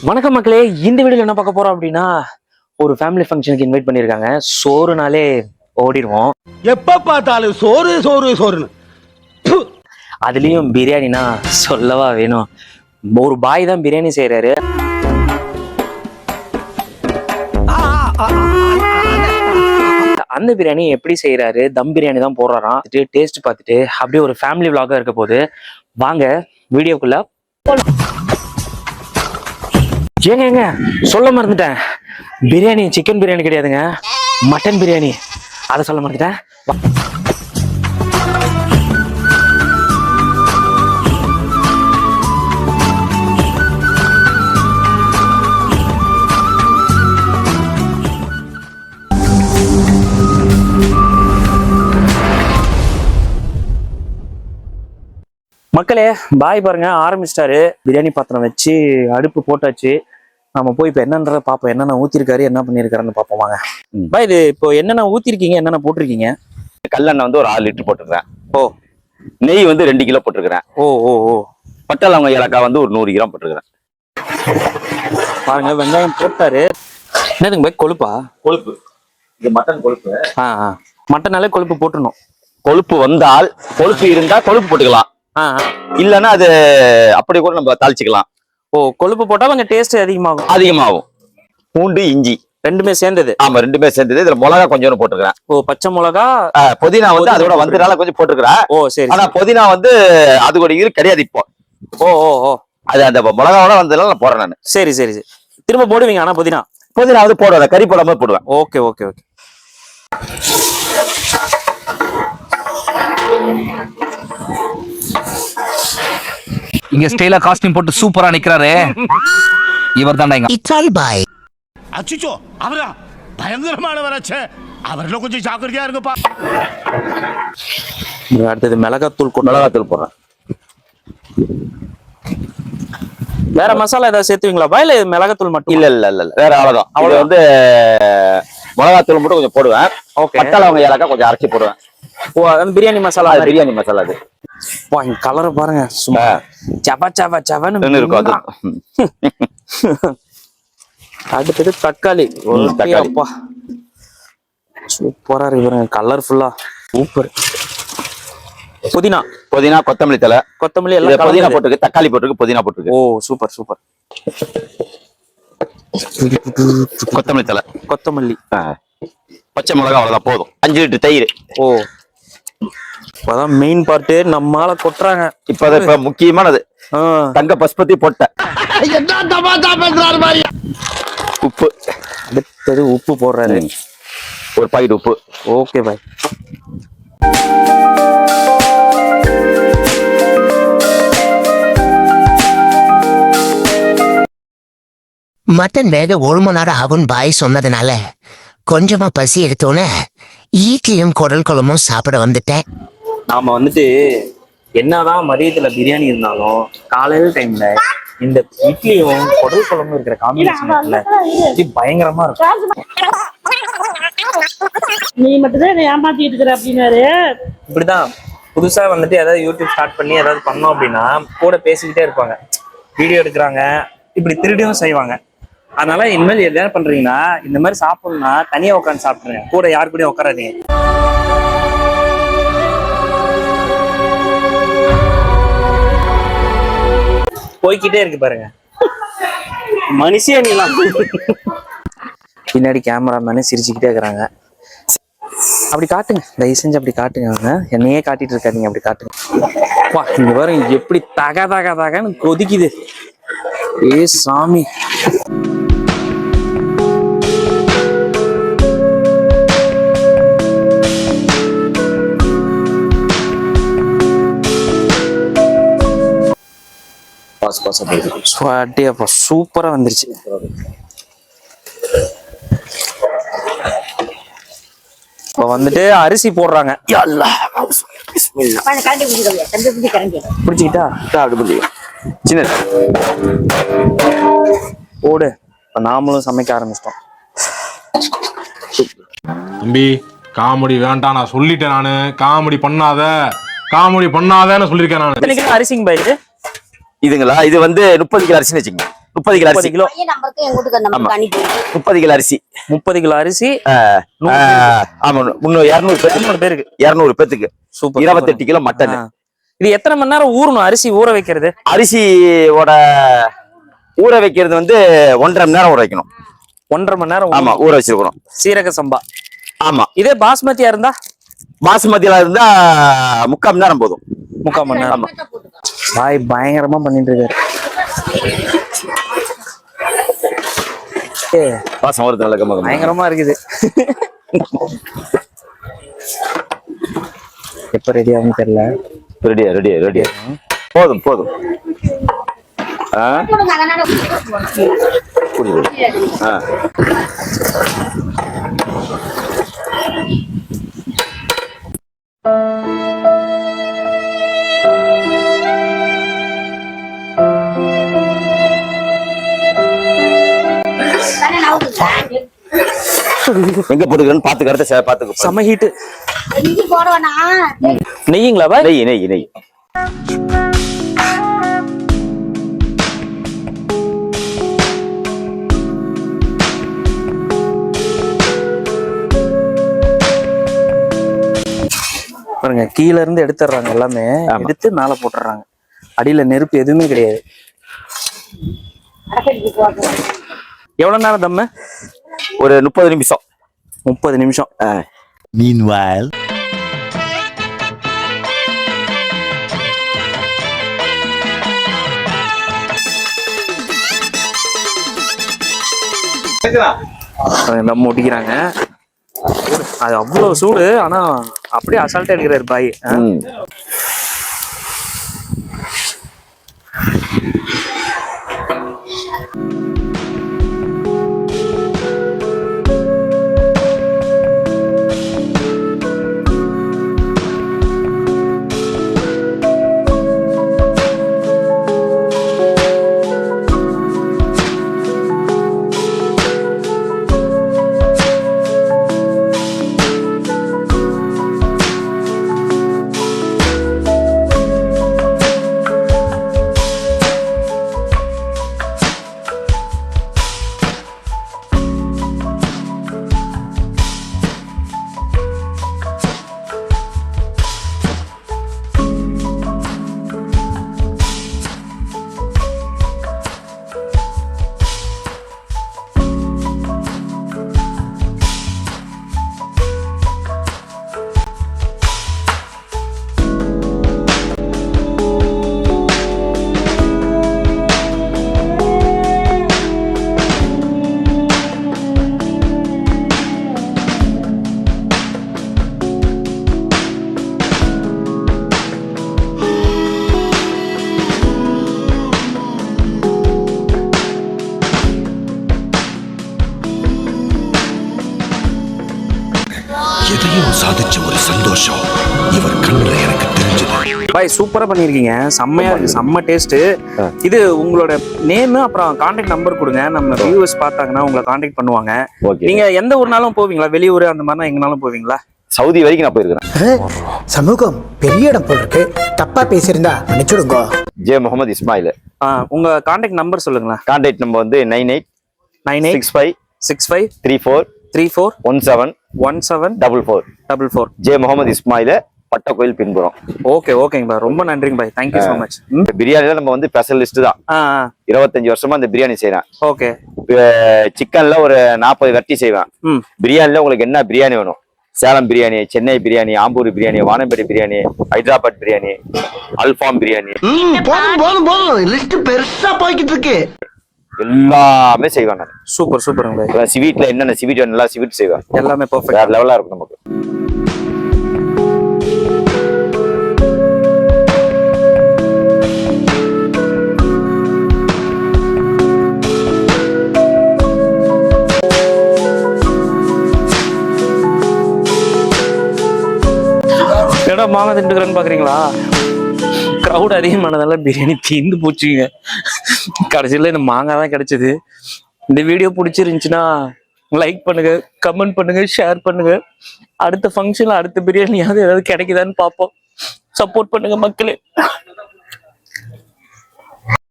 வணக்கம் மக்களே, இந்த வீடியோல என்ன பார்க்க போறோம் அப்படின்னா, ஒரு ஃபேமிலி ஃபங்க்ஷனுக்கு இன்வைட் பண்ணிருக்காங்க. சோறுனாலே ஓடிடுவோம். எப்ப பார்த்தாலும் சோறு சோறு சோறுன்னு. அதுலயும் பிரியாணினா சொல்லவா வேணும். ஒரு பாய் தான் பிரியாணி செய்யறாரு. அந்த பிரியாணி எப்படி செய்யறாரு, தம் பிரியாணி தான் போடுறாராம். டேஸ்ட் பார்த்துட்டு அப்படியே ஒரு ஃபேமிலி விளாகா இருக்க போது வாங்க வீடியோக்குள்ள போலாம். ஏங்க சொல்ல மறந்துட்டேன், பிரியாணி சிக்கன் பிரியாணி கிடையாதுங்க, மட்டன் பிரியாணி. அதை சொல்ல மறந்துட்டேன். மக்களே பாய் பாருங்க, ஆரம்பிச்சிட்டாரு. பிரியாணி பாத்திரம் வச்சு அடுப்பு போட்டாச்சு. நம்ம போய் இப்ப என்னன்றத பாப்போம். என்னென்ன ஊத்திருக்காரு, என்ன பண்ணிருக்காருன்னு பாப்போம் வாங்க. பாய் இது இப்போ என்னென்ன ஊத்திருக்கீங்க, என்னென்ன போட்டிருக்கீங்க? கல்லெண்ணெய் வந்து ஒரு 6 லிட்டர் போட்டுருக்கேன். ஓ. நெய் வந்து 2 கிலோ போட்டுருக்கிறேன். ஓ ஓ ஓ. பட்டை லவங்க ஏலக்காய் வந்து ஒரு 100 கிராம் போட்டுருக்கிறேன். பாருங்க வெங்காயம் போட்டாரு. என்னதுங்க பாய், கொழுப்பா? கொழுப்பு, இது மட்டன் கொழுப்பு. மட்டனாலே கொழுப்பு போட்டுடணும். கொழுப்பு வந்தால், கொழுப்பு இருந்தா கொழுப்பு போட்டுக்கலாம். இல்லன்னா அது அப்படி கூட நம்ம தாளிச்சுக்கலாம். ஓ, கொழுப்பு போட்டா கொஞ்சம் டேஸ்ட் அதிகமாகும். பூண்டு இஞ்சி ரெண்டுமே சேர்ந்தது. ஆமா, ரெண்டுமே சேர்ந்தது. இதுல மிளகா கொஞ்சம் போட்டுருக்கேன். ஓ, பச்சை மிளகா. புதினா வந்து அதோட வந்தனால கொஞ்சம் போட்டுருக்கிறேன். ஓ சரி. ஆனா புதினா வந்து அது கூட இது கிடையாது இப்போ. ஓ ஓ ஓ. அது அந்த மிளகாவோட வந்ததுனால நான் போடுறேன் நான். சரி சரி சரி. திரும்ப போடுவீங்க? ஆனா புதினா வந்து போடுவேன், கறி போடாம போடுவேன். Okay okay okay. இங்க ஸ்டைலா காஸ்டியூம் போட்டு சூப்பரா நிக்கிறாரு இவர் தான்டா எங்க இத்தால் பாய். அச்சோ, அவரா பயங்கரமானவராச்சே. அவர்ல கொஞ்சம் ஜாக்கிரதையா இருங்கப்பா. அடுத்தது மிளகாத்தூள் போடுறேன். வேற மசாலா ஏதாவது சேர்த்துவீங்களா பா, இல்ல மிளகாத்தூள் மட்டும்? இல்ல இல்ல இல்ல வேற அவ்வளவுதான். அவ்வளவு வந்து மிளகாத்தூள் மட்டும் கொஞ்சம் போடுவேன். பட்டை லவங்க ஏலக்காய் கொஞ்சம் அரைச்சி போடுவேன். ஓ, அது பிரியாணி மசாலா. பிரியாணி மசாலா அது. கலரை பாருங்க, சும்மா சவா சவா சவன்னு இருக்கும். அடுத்தது தக்காளி. அப்பா சூப்பரா இருக்கு, கலர்ஃபுல்லா சூப்பர். புதினா கொத்தமல்லி தலை, கொத்தமல்லி எல்லாம் புதினா போட்டுருக்கு, தக்காளி போட்டுருக்கு, புதினா போட்டுருக்கு. ஓ சூப்பர் சூப்பர். கொத்தமல்லி தலை, கொத்தமல்லி, பச்சை மிளகா, அவ்வளவுதான் போதும். 5 லிட்டர் தயிர். ஓ, இப்பதான் மெயின் பார்ட்டு நம்மால கொட்டுறாங்க. இப்ப முக்கியமானது தங்க பஸ்பதி போட்டேன். உப்பு, அடுத்தது உப்பு போடுறாரு. ஒரு பாக்கெட் உப்பு. Okay bye. மட்டன் வேக 1 மணி நேரம் ஆகும் பாய் சொன்னதுனால கொஞ்சமா பசி எடுத்தோன்னே ஈட்டியும் குடல் குழம்பும் சாப்பிட வந்துட்டேன். நாம வந்துட்டு என்னதான் மதியத்துல பிரியாணி இருந்தாலும் காலையில டைம்ல இந்த இட்லியும் குடல் குழம்பும் இருக்கிற காம்பினேஷன் பயங்கரமா இருக்கும். நீ மட்டும்தான் ஏமாத்திட்டு இருக்கிற அப்படின்னாரு. இப்படிதான் புதுசா வந்துட்டு ஏதாவது யூடியூப் ஸ்டார்ட் பண்ணி ஏதாவது பண்ணோம் அப்படின்னா கூட பேசிக்கிட்டே இருப்பாங்க, வீடியோ எடுக்கிறாங்க, இப்படி திருடியும் செய்வாங்க. அதனால இனிமேல் என்ன பண்றீங்கன்னா, இந்த மாதிரி சாப்பிடணும்னா தனியா உட்காந்து சாப்பிடுங்க, கூட யாரு கூடயும் உட்காராதீங்க. போய்கிட்டே இருக்கு பாருங்க மனுஷன். பின்னாடி கேமராமேனு சிரிச்சுக்கிட்டே இருக்கிறாங்க. அப்படி காட்டுங்க, தயவு செஞ்சு அப்படி காட்டுங்க. என்னையே காட்டிட்டு இருக்காதீங்க, அப்படி காட்டுங்க. வா, இங்க பாருங்க எப்படி தக தக தகன்னு கொதிக்குது. ஏ சாமி. சூப்பரா வந்துருச்சு. இப்ப வந்துட்டு அரிசி போடுறாங்க. பிடிச்சிக்கிட்டா சின்ன போடு. இப்ப நாமளும் சமைக்க ஆரம்பிச்சிட்டோம். தம்பி காமெடி வேண்டாம், நான் சொல்லிட்டேன். நானு காமெடி பண்ணாதன்னு சொல்லிருக்கேன். நான் அரிசிங்க பாய் இதுங்களா, இது வந்து 30 கிலோ அரிசின்னு வச்சுக்கோங்க. 30 கிலோ அரிசி. 30 கிலோ. பையன் நம்பருக்கு எங்க வீட்டுக்கு நம்பருக்கு அனுப்பி 30 கிலோ அரிசி. 30 கிலோ அரிசி. ஆமா 200 பேருக்கு. 200 பேத்துக்கு. சூப்பர். 28 kilo mutton. இது எத்தனை மணி நேரம் ஊறணும் அரிசி ஊற வைக்கிறது? அரிசியோட ஊற வைக்கிறது வந்து 1.5 மணி நேரம் ஊற வைக்கணும். 1.5 மணி நேரம். ஆமா ஊற வச்சிருக்கணும். சீரக சம்பா. ஆமா. இதே பாஸ்மதியா இருந்தா? பாசுமதியில இருந்தா 3/4 மணி நேரம் போதும். 3/4 மணி நேரம். பாய் பயங்கரமா பண்ணிட்டு இருக்காரு. வாசம் வருது நல்ல கம. பயங்கரமா இருக்குது. எப்ப ரெடி ஆகும் தெரியல. ரெடியா போதும். எங்க போட்டுக்கிறேன்னு பாத்துக்க. செம ஹீட். போட வேணாம். நெய்யுங்களா பாய்? நெய். பாருங்க கீழ இருந்து எடுத்துடுறாங்க எல்லாமே. எடுத்து மேல போட்டுறாங்க. அடியில நெருப்பு எதுவுமே கிடையாது. எவ்வளவு நேரம் தம்மு? ஒரு 30 நிமிஷம். 30 நிமிஷம். Meanwhile, தம் ஒட்டிக்கிறாங்க. அது அவ்வளவு சூடு. ஆனா அப்படியே அசால்ட்டா எடுக்கிறாரு பாய். எதையும் சாதிச்ச ஒரு சந்தோஷம் இவர் கண்ணுல எனக்கு தெரிஞ்சது. பாய் சூப்பரா பண்ணிருக்கீங்க. செம்மையா இருக்கு. செம்ம டேஸ்ட். இது உங்களோட நேம் அப்புறம் கான்டாக்ட் நம்பர் கொடுங்க. நம்ம வியூவர்ஸ் பார்த்தாங்கன்னா உங்களை கான்டாக்ட் பண்ணுவாங்க. நீங்க எந்த ஊர்னாலும் போவீங்களா? வெளியூர் அந்த மாதிரி எங்கனாலும் போவீங்களா? சவுதி வரைக்கும் நான் போயிருக்கிறேன். சமூகம் பெரிய இடம் போல இருக்கு. தப்பா பேசியிருந்தா மன்னிச்சுடுங்க. ஜே முகமது இஸ்மாயில். உங்க கான்டாக்ட் நம்பர் சொல்லுங்களேன். கான்டாக்ட் நம்பர் வந்து 986534171744. ஜே முகமது இஸ்மாயில், பட்டக்கோயில் பின்புறம். ஓகேங்க பாய். ரொம்ப நன்றிங்க பாய். Thank you so much. பிரியாணில நம்ம வந்து ஸ்பெஷலிஸ்ட் தான். 25 வருஷமா இந்த பிரியாணி செய்யறேன். ஓகே. சிக்கன்ல ஒரு 40 வெரைட்டி செய்வேன். பிரியாணில உங்களுக்கு என்ன பிரியாணி வேணும்? சேலம் பிரியாணி, சென்னை பிரியாணி, ஆம்பூர் பிரியாணி, வானம்பேட்டை பிரியாணி, ஹைதராபாத் பிரியாணி, அல்ஃபாம் பிரியாணி. போதும் லிஸ்ட் பெருசா போய்கிட்டு இருக்கு. எல்லாமே செய்வேன் நான். சூப்பர். ஸ்வீட்ல என்னென்ன ஸ்வீட் வேணும் எல்லாம் ஸ்வீட் செய்வேன். எல்லாமே பெர்ஃபெக்ட். வேற லெவலா இருக்கும் நமக்கு. மாங்காய் திண்டுக்கிறேன்னு பாக்குறீங்களா? க்ரௌட் அதிகமானதால பிரியாணி தீர்ந்து போச்சுங்க. கடைசியில இந்த மாங்காய் தான் கிடைச்சது. இந்த வீடியோ பிடிச்சிருந்துச்சுன்னா லைக் பண்ணுங்க, கமெண்ட் பண்ணுங்க, ஷேர் பண்ணுங்க. அடுத்த ஃபங்க்ஷன்ல அடுத்த பிரியாணியாவது ஏதாவது கிடைக்குதான்னு பார்ப்போம். சப்போர்ட் பண்ணுங்க மக்களே.